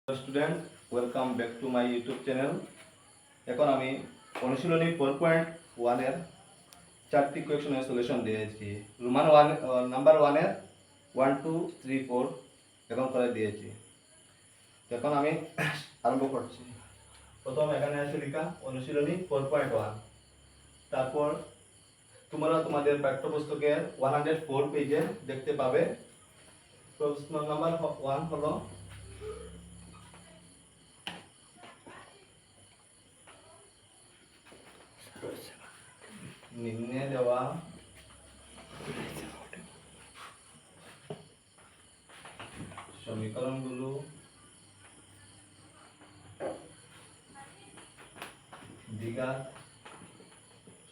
Student welcome back to my YouTube channel. এখন আমি অনুশীলনী 4.1 এর চারটি কোয়েশনের সলিউশন দিয়েছি। রোমান নাম্বার 1 এর 1 2 3 4 এখন করে দিয়েছি। এখন আমি আরম্ভ করছি। প্রথম এখানে আছে লেখা অনুশীলনী 4.1। তারপর তোমরা তোমাদের পাঠ্যপুস্তকের 104 পেজে দেখতে পাবে। প্রশ্ন নাম্বার 1 হলো নিম্নে দেওয়া সমীকরণগুলো দ্বিঘাত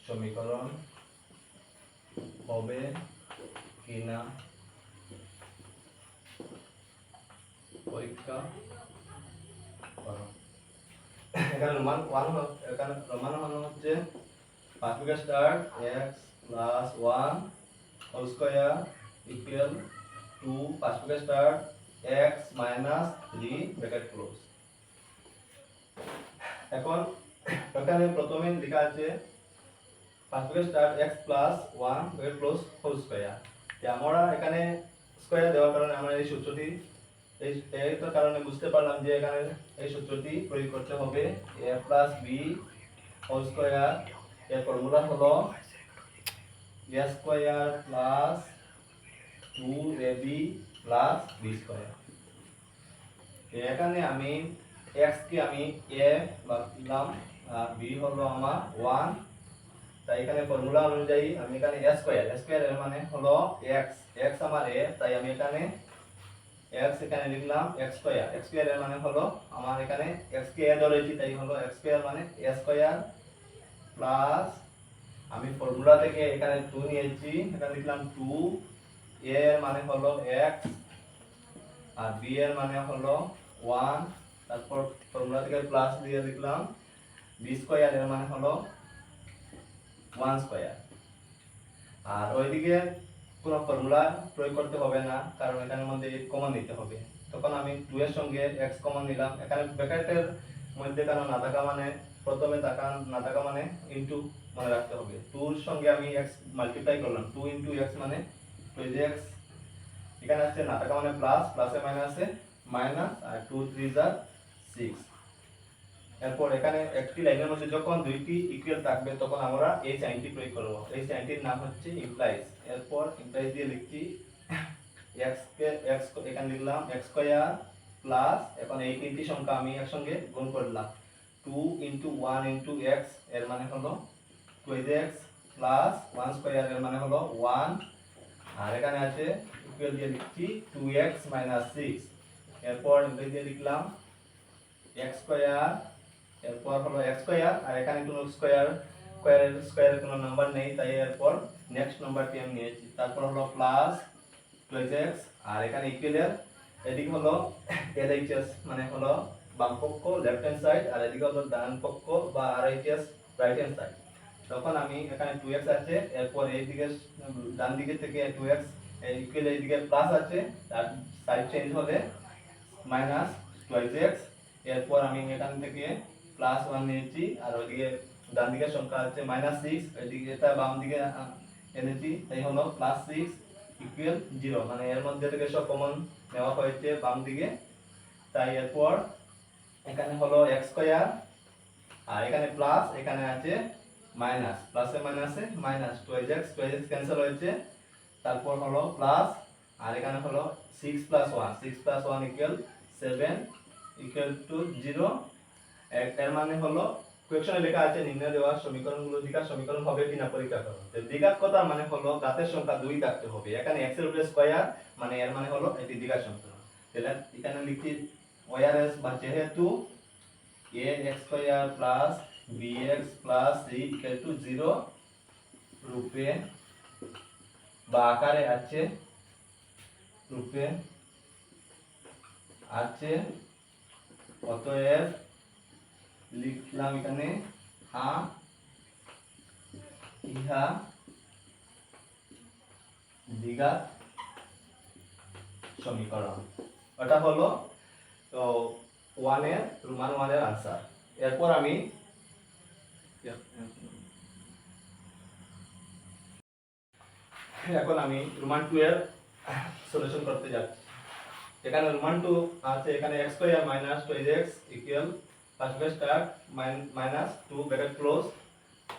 সমীকরণ হবে কিনা পরীক্ষা করো। এখানে রোমান হচ্ছে পাঁচমিকা start x plus 1 whole square equal to পাঁচমিকা start x minus 3 bracket close. এখন এখানে প্রথমে লেখা আছে পাঁচমিকা start x plus 1 bracket close whole square. আমরা এখানে স্কয়ার দেওয়ার কারণে আমরা এই সূত্রটি এইটার কারণে বুঝতে পারলাম যে এখানে এই সূত্রটি প্রয়োগ করতে হবে a plus b whole square. এর ফর্মুলা হলো a square plus 2ab plus b square. এখানে আমি x কে আমি a লিখলাম আর b হলো আমার 1। তাই এখানে ফর্মুলা অনুযায়ী আমি এখানে a স্কয়ার এর মানে হলো x আমার a, তাই আমি এখানে x এখানে লিখলাম x স্কয়ার এর মানে হলো আমার এখানে x কে a ধরেছি, তাই হলো x স্কয়ার মানে a স্কয়ার প্লাস আমি ফর্মুলা থেকে এখানে 2 নিয়েছি, এখানে লিখলাম 2। a এর মানে হলো x আর b এর মানে হলো 1। তারপর ফর্মুলা থেকে প্লাস দিয়ে লিখলাম b স্কয়ার এর মানে হলো 1 স্কয়ার। আর ওইদিকে কোনো ফর্মুলা প্রয়োগ করতে হবে না, কারণ এখানের মধ্যে কমন নিতে হবে। তখন আমি 2 এর সঙ্গে x কমন নিলাম। এখানে ব্র্যাকেটের মধ্যে কারণ না থাকা মানে প্রথমে না থাকা মানে ইনটু মনে রাখতে হবে। 2 এর সঙ্গে আমি x মাল্টিপ্লাই করলাম, 2 ইনটু x মানে 2x। এখানে আছে না থাকা মানে প্লাস, প্লাসে মাইনাসে মাইনাস, আর 2 3 যা 6। এরপর এখানে একটি লাইনের মধ্যে যখন দুইটি ইকুয়াল থাকবে তখন আমরা এই সাইনটি প্রয়োগ করব। এই সাইনটির নাম হচ্ছে ইমপ্লাইজ। এরপর ইমপ্লাইজ দিয়ে লিখছি x কে x এখানে লিখলাম x স্কয়ার প্লাস, এখন এই তিনটি সংখ্যা আমি একসঙ্গে গুণ করলাম 2 * 1 * x এর মানে হলো 2x প্লাস 1 স্কয়ার এর মানে হলো 1। আর এখানে আছে ইকুয়াল দিয়ে লিখছি 2x - 6। এরপর ইমপ্লাইজ দিয়ে লিখলাম x স্কয়ার, এরপর হলো x স্কয়ার, আর এখানে কোনো স্কয়ারের কোনো নাম্বার নেই, তাই এরপর নেক্সট নাম্বারটি আমি নিয়েছি। তারপর হলো প্লাস 2x, আর এখানে ইকুয়ালের এদিকে হলো LHS মানে হলো বাম পক্ষ লেফট হ্যান্ড সাইড, আর এদিকে হলো ডান পক্ষ বা RHS রাইট হ্যান্ড সাইড। তখন আমি এখানে 2x আছে, এরপর এই দিকে ডান দিকে থেকে 2x ইকুয়াল এই দিকে প্লাস আছে, আর সাইড চেঞ্জ হলে মাইনাস 2x। এরপর আমি এখান থেকে প্লাস 1 নিয়েছি, আর ওইদিকে ডান দিকের সংখ্যা আছে -6, এদিকে এটা বাম দিকে এনেছি, তাই হলো +6 ইকুয়াল 0। মানে এর মধ্যে থেকে সব কমন নেওয়া হয়েছে বাম দিকে, তাই এরপর এখানে হলো x স্কয়ার, আর এখানে প্লাস, এখানে আছে মাইনাস, প্লাসে মাইনাসে মাইনাস 2x ক্যান্সেল হয়েছে। তারপর হলো প্লাস, আর এখানে হলো 6 + 1 = 7 0। এর মানে হলো কোয়েকশনে লেখা আছে নিম্নে দেওয়া সমীকরণগুলো দ্বিঘাত সমীকরণ হবে কিনা পরীক্ষা করো। তো দ্বিঘাত কথা মানে হলো ঘাতের সংখ্যা 2 থাকতে হবে। এখানে x এর উপরে স্কয়ার মানে এর মানে হলো এটি দ্বিঘাত সমীকরণ। তাহলে এখানে লিখি ওয়ারএস বা যেহেতু ax² + bx + c = 0 রূপে বা আকারে আছে অতএব লিখলাম এখানে ইহা দ্বিঘাত সমীকরণ। ওটা হলো তো 1 এর রোমান 1 এর आंसर। এরপর আমি এখন আমি রোমান 2 এর সলিউশন করতে যাচ্ছি। এখানে রোমান 2 আছে, এখানে x square minus 2x equal first bracket start minus 2 bracket close,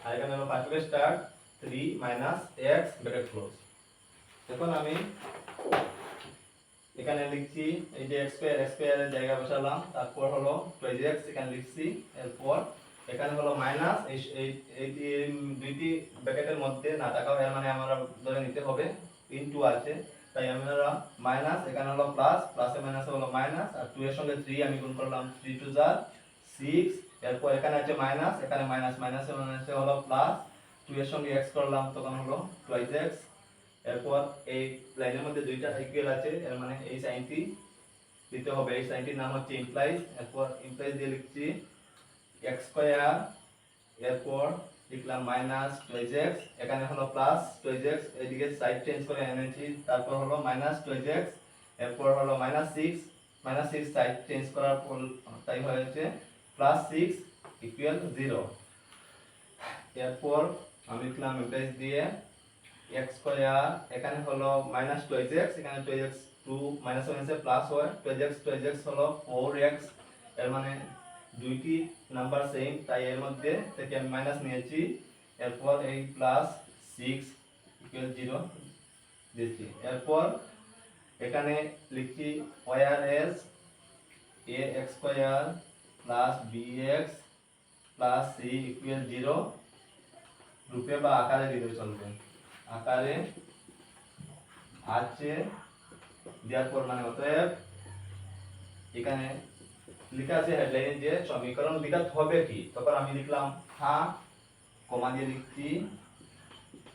আর এখানে হলো first bracket start 3 minus x bracket close. এখন আমি এখানে লিখছি এই যে x স্কয়ার এর জায়গা বসালাম, তারপর হলো 2x এখানে লিখছি, এরপর এখানে হলো মাইনাস এই দুইটি ব্র্যাকেটের মধ্যে না থাকাও এর মানে আমরা ধরে নিতে হবে ইনটু আছে, তাই আমরা মাইনাস, এখানে হলো প্লাস, প্লাসে মাইনাসে হলো মাইনাস, আর 2 এর সঙ্গে 3 আমি গুণ করলাম, 3 টু যা 6, এরপর এখানে আছে মাইনাস, এখানে মাইনাস, মাইনাসে মাইনাসে হলো প্লাস, 2 এর সঙ্গে x করলাম তখন হলো 2x, এরপর এই লাইনের মধ্যে দুইটা ইকুয়াল আছে এর মানে এই সাইনটি দিতে হবে, এই সাইনটির নাম হচ্ছে ইমপ্লাইজ, এরপর ইমপ্লাইজ দিয়ে লিখছি x স্কয়ার, এরপর লিখলাম মাইনাস 2x, এখানে হলো প্লাস 2x, এদিকে সাইড চেঞ্জ করে এনেছি, তারপর হলো মাইনাস 2x, এরপর হলো মাইনাস 6 সাইড চেঞ্জ করার পর তাই হয়েছে প্লাস 6 ইকুয়াল 0। এরপর আমি লিখলাম ইমপ্লাইজ দিয়ে x স্কয়ার, এখানে হলো মাইনাস 2x, এখানে 2x 2 মাইনাস মাইনাসে প্লাস হয়, 2x হলো 4x, এর মানে দুইটি নাম্বার সেম, তাই এর মধ্যে থেকে আমি মাইনাস নিয়েছি, এরপর এই প্লাস 6 ইকুয়াল 0 দিচ্ছি। এরপর এখানে লিখছি ওয়ারএস ax square plus bx plus c equal 0, রূপে বা আকারে দিতে চলবে, আকারে আছে দেওয়ার পর মানে অতএব এখানে লেখা আছে হেডলাইনে যে সমীকরণ বিঘাত হবে কি, তখন আমি লিখলাম হ্যাঁ কমা দিয়ে লিখছি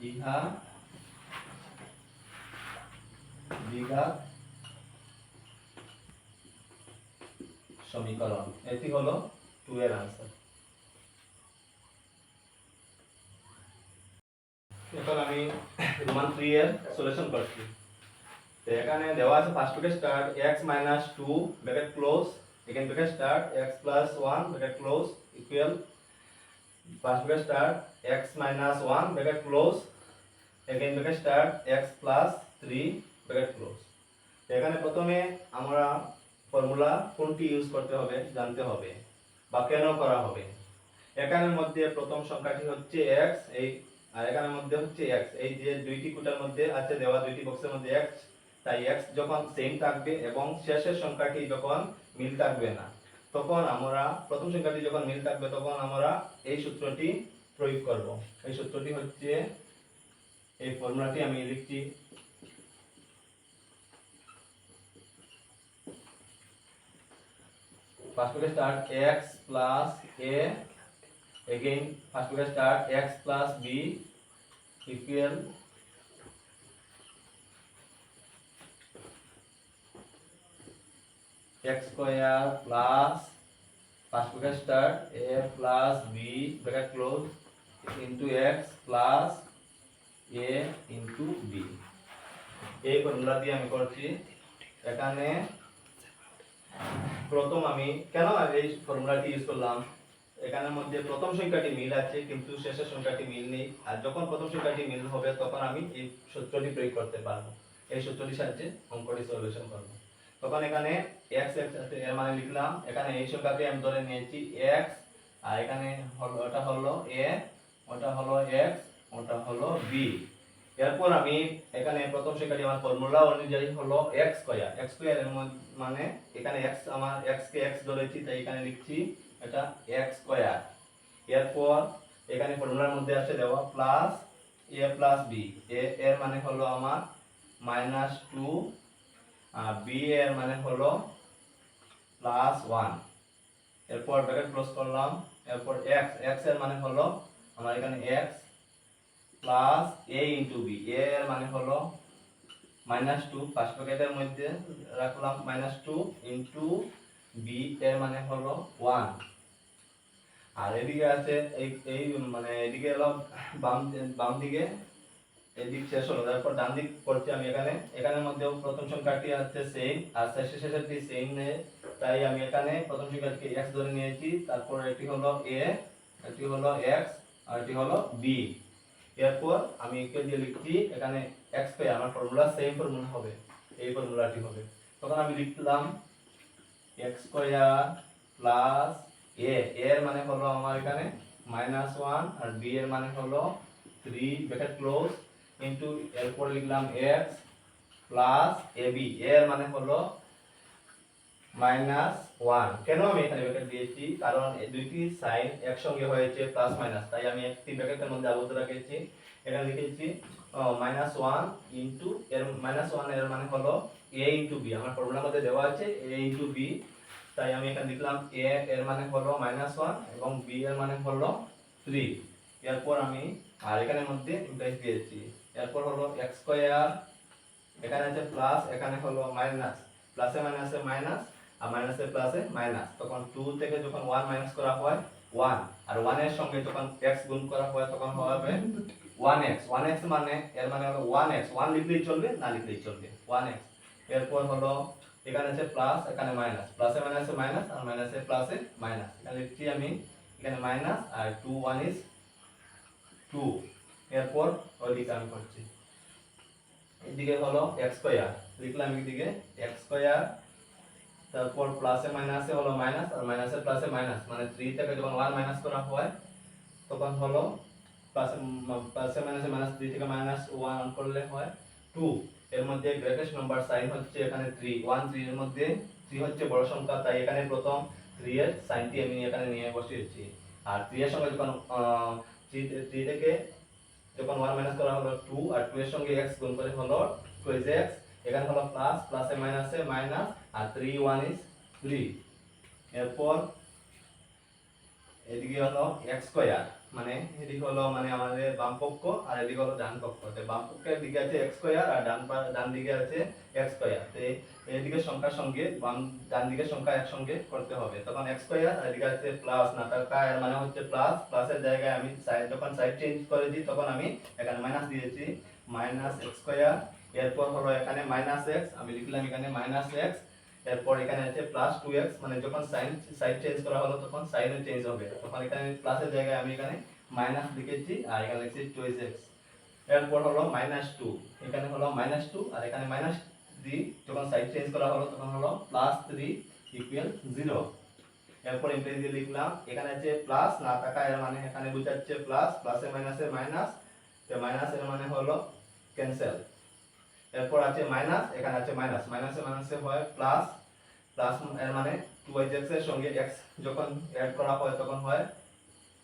ইহা বিঘাত সমীকরণ, এটি হলো 2 এর आंसर। এখন আমি রোমান 3 এর সলিউশন করছি। তো এখানে দেওয়া আছে first bracket start x - 2 bracket close, এখানে bracket start x + 1 bracket close equal first bracket start x - 1 bracket close, এখানে bracket start x + 3 bracket close. এখানে প্রথমে আমরা ফর্মুলা কোনটি ইউজ করতে হবে জানতে হবে বা কেন করা হবে। এখানের মধ্যে প্রথম সংখ্যাটি হচ্ছে x, এই আর এখানের মধ্যে হচ্ছে x, এই যে দুইটি কোটার মধ্যে আছে দেওয়া দুইটি বক্সের মধ্যে x, তাই x যখন সেম থাকবে এবং শেষের সংখ্যাটি যখন মিল থাকবে না, তখন আমরা প্রথম সংখ্যাটি যখন মিল থাকবে তখন আমরা এই সূত্রটি প্রয়োগ করব। এই সূত্রটি হচ্ছে, এই ফর্মুলাটি আমি লিখছি first bracket start x + a, again first bracket start x + b equal x square plus first bracket start a + b bracket close into x plus a into b। এই ফর্মুলা দিয়ে আমি করছি। এখানে প্রথম আমি কেন এই ফর্মুলাটি ইউজ করলাম, এখানের মধ্যে প্রথম সংখ্যাটি মিল আছে কিন্তু শেষের সংখ্যাটি মিল নেই, আর যখন প্রথম সংখ্যাটি মিল হবে তখন আমি এই সূত্রটি প্রয়োগ করতে পারবো, এই সূত্রটির সাহায্যে অঙ্কটি সলিউশন করব। তখন এখানে x আছে এর মানে লিখলাম, এখানে এই সংখ্যাকে আমি ধরে নিয়েছি x, আর এখানে হলো ওটা হলো a, ওটা হলো x, ওটা হলো b। এরপর আমি এখানে প্রথম সংখ্যাটি আমার ফর্মুলা অনুযায়ী হলো x স্কয়ার, x স্কয়ার এর মানে এখানে x আমার x কে x ধরেছি তাই এখানে লিখছি এটা x স্কয়ার। এরপর এখানে ফর্মুলার মধ্যে আছে দেওয়া plus a plus b, a এর মানে হলো আমার -2 আর b এর মানে হলো +1, এরপর ব্র্যাকেট ক্লোজ করলাম, এরপর x এর মানে হলো আমার এখানে x plus a into b, a এর মানে হলো -2, ফার্স্ট ব্র্যাকেটের মধ্যে রাখলাম -2 ইনটু b এর মানে হলো 1, আর এদিকে আছে এই মানে এদিকে হলো বাম দিকে এদিক শেষ হলো, তারপর ডান দিক করছি আমি এখানে, এখানের মধ্যেও প্রথম সংখ্যাটি হচ্ছে সেম আর শেষেরটি সেম নেই, তাই আমি এখানে প্রথম সংখ্যাটিকে x ধরে নিয়েছি, তারপর এটি হলো a, এটি হলো x আর এটি হলো b। এরপর আমি ইকুয়াল দিয়ে লিখছি এখানে x স্কয়ার, আমার ফর্মুলা সেম ফর্মুলা হবে, এই ফর্মুলাটি হবে। তখন আমি লিখলাম x স্কয়ার প্লাস a, এর মানে হলো আমার এখানে -1 আর b এর মানে হলো 3 ব্র্যাকেট ক্লোজ ইনটু, এরপর লিখলাম x প্লাস ab, এর মানে হলো -1। কেন আমি এখানে ব্র্যাকেট দিয়েছি, কারণ এই দুইটি সাইন একসঙ্গে হয়েছে প্লাস মাইনাস, তাই আমি একটি ব্র্যাকেটের মধ্যে আবদ্ধ রেখেছি। এখানে লিখেছি -1 ইনটু, এর -1 এর মানে হলো a ইনটু b, আমার ফর্মুলার মধ্যে দেওয়া আছে a ইনটু b, তাই আমি এখানে লিখলাম a এর মানে হলো -1 এবং b এর মানে হলো 3। এরপর আমি আর এখানের মধ্যে ইমপ্লাইজ দিয়েছি, এরপর হলো x স্কয়ার, এখানে আছে প্লাস, এখানে হলো মাইনাস, প্লাসে মাইনাসে মাইনাস আর মাইনাসে প্লাসে মাইনাস, তখন 2 থেকে যখন 1 মাইনাস করা হয় 1, আর 1 এর সঙ্গে যখন x গুণ করা হয় তখন হবে 1x, 1x মানে এর মানে হলো 1x, 1 লিখলেই চলবে না লিখলেই চলবে 1x। এরপর হলো এখানে আছে প্লাস, এখানে মাইনাস, প্লাসে মাইনাসে মাইনাস আর মাইনাসে প্লাসে মাইনাস, এখানে লিখছি আমি এখানে মাইনাস আর 2 1 is 2। এরপর ওইদিকে আমি করছি, এদিকে হলো x স্কয়ার, লিখলাম এদিকে x স্কয়ার, তারপর প্লাসে মাইনাসে হলো মাইনাস আর মাইনাসে প্লাসে মাইনাস, মানে 3 থেকে যখন 1 মাইনাস করা হয় তখন হলো প্লাসে মাইনাসে মাইনাস, 3 থেকে -1 করলে হয় 2। এর মধ্যে গ্রেটেস্ট নাম্বার সাইন হচ্ছে এখানে 3, 1 3 এর মধ্যে 3 হচ্ছে বড় সংখ্যা, তাই এখানে প্রথম 3 এর সাইনটি আমি এখানে নিয়ে বসিয়েছি। আর 3 এর সঙ্গে যখন 3 থেকে যখন 1 মাইনাস করা হলো 2 আর 2 এর সঙ্গে x গুণ করে হলো 2x, এখানে হলো প্লাস, প্লাসে মাইনাসে মাইনাস আর 3 1 is 3। এরপর এদিকে হলো x স্কয়ার, মানে এদিকে হলো মানে আমাদের বাম পক্ষ আর এদিকে হলো ডান পক্ষ, তো বাম পক্ষের দিকে আছে x স্কয়ার আর ডান দিকে আছে x স্কয়ার, তো এইদিকে সংখ্যার সঙ্গে ডান দিকের সংখ্যা একসঙ্গে করতে হবে, তখন x স্কয়ার আর এদিকে আছে প্লাস, না টাকা এর মানে হচ্ছে প্লাস, প্লাসের জায়গায় আমি সাইড যখন সাইড চেঞ্জ করে দিই তখন আমি এখানে মাইনাস দিয়েছি -x স্কয়ার। এরপর হলো এখানে -x, আমি লিখলাম এখানে -x, এরপর এখানে আছে প্লাস 2x, মানে যখন সাইড চেঞ্জ করা হলো তখন সাইনও চেঞ্জ হবে, তখন এখানে প্লাসের জায়গায় আমি এখানে মাইনাস লিখেছি আর এখানে লিখছি 2x। এরপর হলো -2, এখানে হলো -2 আর এখানে -3, যখন সাইড চেঞ্জ করা হলো তখন হলো +3 = 0। এরপর ইমপ্লিসিট দিয়ে লিখলাম এখানে আছে প্লাস, না টাকা এর মানে এখানে বোঝাচ্ছে প্লাস, প্লাসে মাইনাসে মাইনাস, তো মাইনাস এর মানে হলো ক্যান্সেল। এরপর আছে মাইনাস, এখানে আছে মাইনাস, মাইনাসে মাইনাসে হয় প্লাস, প্লাস এর মানে 2x এর সঙ্গে x যখন অ্যাড করা হয় তখন হয়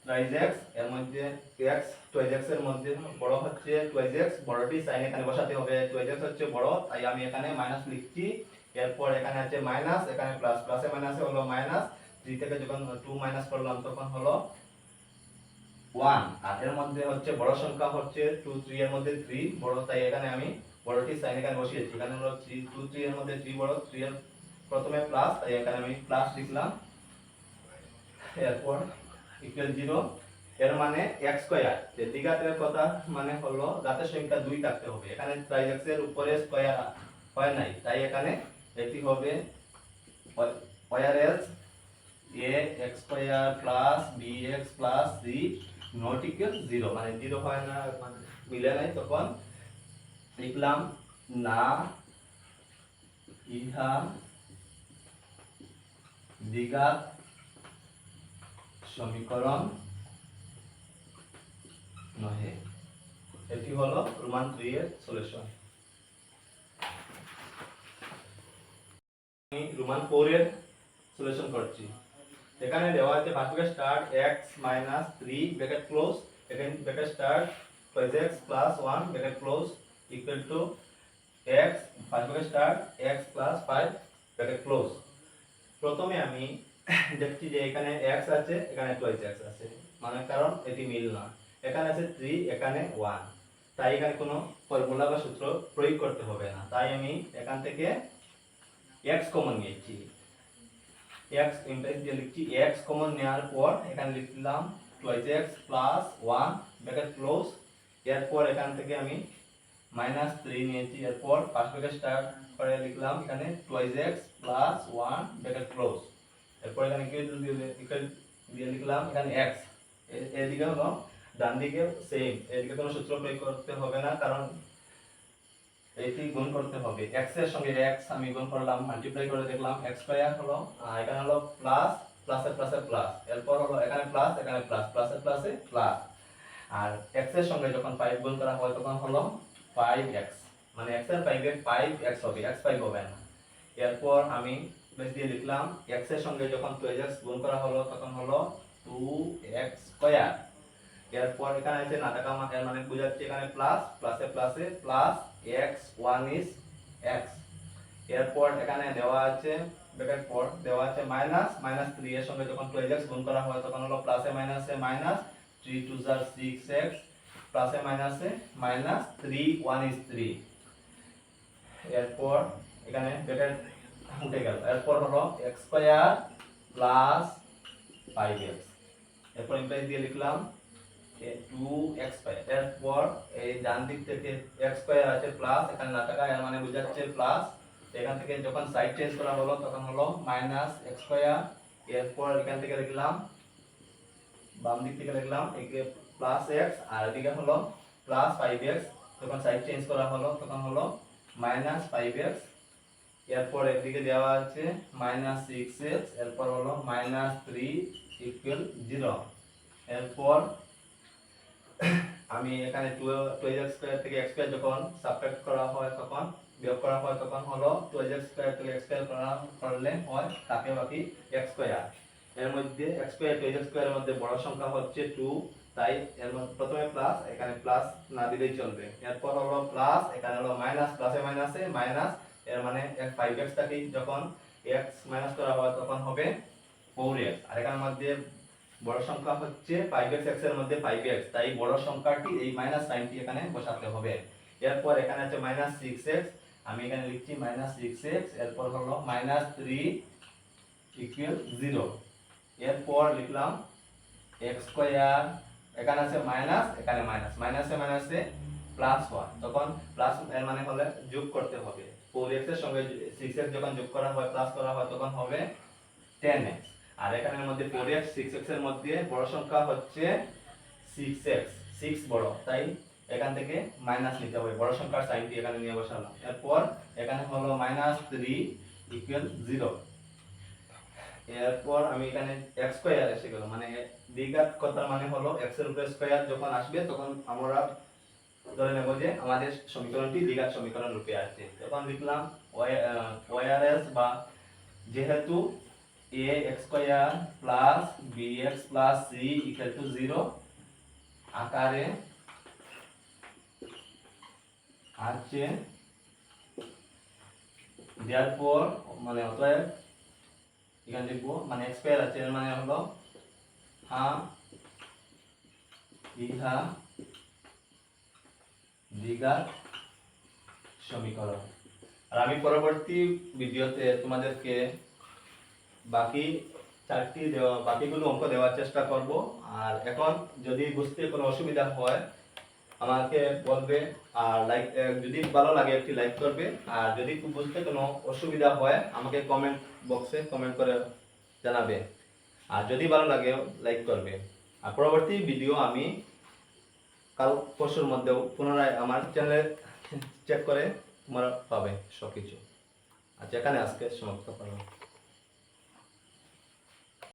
3x, এর মধ্যে x 2x এর মধ্যে বড় হচ্ছে 2x, বড়টি সাইন এখানে বসাতে হবে, 2x হচ্ছে বড় তাই আমি এখানে মাইনাস লিখছি। এরপর এখানে আছে মাইনাস, এখানে প্লাস, প্লাসে মাইনাসে হলো মাইনাস, 3 থেকে যখন 2 মাইনাস করলাম তখন হলো 1, আর এর মধ্যে হচ্ছে বড় সংখ্যা হচ্ছে 2 3 এর মধ্যে 3 বড়, তাই এখানে আমি বড়টি সাইন এখানে বসিয়েছি, এখানে হলো 3 2 3 এর মধ্যে 3 বড়, 3 এর প্রথমে প্লাস তাই এখানে আমি প্লাস লিখলাম। এরপর ইকুয়াল 0, এর মানে x স্কয়ার, যে দ্বিঘাতের কথা মানে হলো ঘাতের সংখ্যা 2 থাকতে হবে, এখানে 3x এর উপরে স্কয়ার হয় নাই, তাই এখানে এটি হবে whereas ax square plus bx plus c not equal 0, মানে 0 হয় না, মানে মিলে নাই, তখন লিখলাম না ইহা দ্বিঘাত সমীকরণ নহে। এটি হলো রোমান 3 এর সলিউশন। আমি রোমান 4 এর সলিউশন করছি। এখানে দেওয়া আছে ভাগফল স্টার্ট x - 3 ব্র্যাকেট ক্লোজ, এখানে bracket start x + 1 bracket close equal to x ভাগফল স্টার্ট x + 5 ব্র্যাকেট ক্লোজ। প্রথমে আমি দেখছি যে এখানে x আছে, এখানে 2x আছে, মানে কারণ এটি মিল না, এখানে আছে 3, এখানে 1, তাই এখানে কোনো ফর্মুলা বা সূত্র প্রয়োগ করতে হবে না, তাই আমি এখান থেকে x কমন নিয়েছি, x ইমপ্লাইজ দিয়ে লিখছি, x কমন নেওয়ার পর এখানে লিখলাম 2x + 1 ব্র্যাকেট ক্লোজ। এরপর এখান থেকে আমি -3 নিয়েছি, এরপর ফার্স্ট ব্র্যাকেট স্টার্ট করে লিখলাম এখানে 2x প্লাস 1 ব্র্যাকেট ক্লোজ, এরপর এখানে ইকুয়াল দিয়ে লিখলাম এখানে x, এদিকে হলো ডান দিকে সেম, এদিকে কোনো সূত্র প্রয়োগ করতে হবে না, কারণ এটি গুণ করতে হবে x এর সঙ্গে x আমি গুণ করলাম, মাল্টিপ্লাই করে দেখলাম x স্কয়ার হলো, আর এখানে হলো প্লাস প্লাসে প্লাসে প্লাস, এরপর হলো এখানে প্লাস এখানে প্লাস, প্লাসে প্লাসে প্লাস, আর x এর সঙ্গে যখন 5 গুণ করা হয় তখন হলো 5x, মানে x এর 5x হবে, x 5 হবে না। এরপর আমি বেস দিয়ে লিখলাম x এর সঙ্গে যখন 2x গুণ করা হলো তখন হলো 2x স্কয়ার, এরপর এখানে আছে না টাকা এর মানে বোঝাচ্ছে এখানে প্লাস প্লাসে প্লাসে প্লাস x 1 is x, এরপর এখানে দেওয়া আছে ব্র্যাকেট পর দেওয়া আছে মাইনাস 3 এর সঙ্গে যখন 2x গুণ করা হয় তখন হলো প্লাসে মাইনাসে মাইনাস 3 2 are 6x, প্লাসে মাইনাসে মাইনাস 3 1 is 3, এরপর এখানে ব্র্যাকেট উঠে গেল, এরপর হলো x স্কয়ার প্লাস 5x, এরপর ইমপ্লাইজ দিয়ে লিখলাম 2x স্কয়ার, এরপর এই ডান দিক থেকে x স্কয়ার আছে প্লাস, এখানে না থাকা এর মানে বোঝাচ্ছে প্লাস, এখান থেকে যখন সাইড চেঞ্জ করা হলো তখন হলো মাইনাস x স্কয়ার, এরপর এখান থেকে লিখলাম বাম দিক থেকে লিখলাম একে প্লাস x, আর এদিকে হলো প্লাস 5x, যখন সাইড চেঞ্জ করা হলো তখন হলো মাইনাস 5x, এরপর এদিকে দেওয়া আছে মাইনাস 6x, এরপর হলো মাইনাস 3 ইকুয়াল 0, এরপর আমি এখানে 2x স্কয়ার থেকে x স্কয়ার যখন সাবট্রাক্ট করা হয় তখন বিয়োগ করা হয় তখন হলো 2x স্কয়ার থেকে x স্কয়ার করলে হয় তাকে বাকি x স্কয়ার, এর মধ্যে x স্কয়ার 2x স্কয়ারের মধ্যে বড় সংখ্যা হচ্ছে 2, তাই এর মধ্যে প্রথমে প্লাস, এখানে প্লাস না দিলেই চলবে, এরপর হলো প্লাস, এখানে হলো মাইনাস, প্লাসে মাইনাসে মাইনাস, এর মানে 5x টাকে যখন x মাইনাস করা হয় তখন হবে 4x, আর এখানের মধ্যে বড় সংখ্যা হচ্ছে 5x, x এর মধ্যে 5x, তাই বড় সংখ্যাটি এই মাইনাস সাইনটি এখানে বসাতে হবে, এরপর এখানে আছে মাইনাস 6x, আমি এখানে লিখছি মাইনাস 6x, এরপর হলো মাইনাস 3 ইকুয়াল 0, এরপর লিখলাম x স্কয়ার, এখানে আছে মাইনাস এখানে মাইনাস, মাইনাসে মাইনাসে প্লাস 1, তখন প্লাস এর মানে হলে যোগ করতে হবে, 4x এর সঙ্গে 6x যখন যোগ করা হয় প্লাস করা হয় তখন হবে 10x, আর এখানের মধ্যে 4x 6x এর মধ্যে বড় সংখ্যা হচ্ছে 6x, 6 বড়, তাই এখান থেকে মাইনাস নিতে হবে, বড় সংখ্যার সাইনটি এখানে নিয়ে বসালাম, এরপর এখানে হলো মাইনাস 3 ইকুয়াল 0, এরপর আমি এখানে x স্কয়ার এসে গেল, মানে দ্বিঘাত কথার মানে হলো x এর উপরে স্কয়ার যখন আসবে তখন আমরা ধরে নেব যে আমাদের সমীকরণটি দ্বিঘাত সমীকরণ রূপে আছে, তখন লিখলাম ওয়ারএস বা যেহেতু ax square plus bx plus c equal to 0 আকারে আছে, therefore মানে অতএব এখানে লিখবো মানে x স্কয়ার আছে এর মানে হলো ইহা দ্বিঘাত সমীকরণ। আর আমি পরবর্তী ভিডিওতে তোমাদেরকে বাকি বাকিগুলো অঙ্ক দেওয়ার চেষ্টা করব, আর এখন যদি বুঝতে কোনো অসুবিধা হয় আমাকে বলবে, আর লাইক যদি ভালো লাগে একটি লাইক করবে, আর যদি বুঝতে কোনো অসুবিধা হয় আমাকে কমেন্ট বক্সে কমেন্ট করে জানাবে, আর যদি ভালো লাগে লাইক করবে। আর পরবর্তী ভিডিও আমি কাল পরশুর মধ্যেও পুনরায় আমার চ্যানেলে চেক করে তোমরা পাবে সবকিছু। আচ্ছা, এখানে আজকে সমাপ্ত করলাম।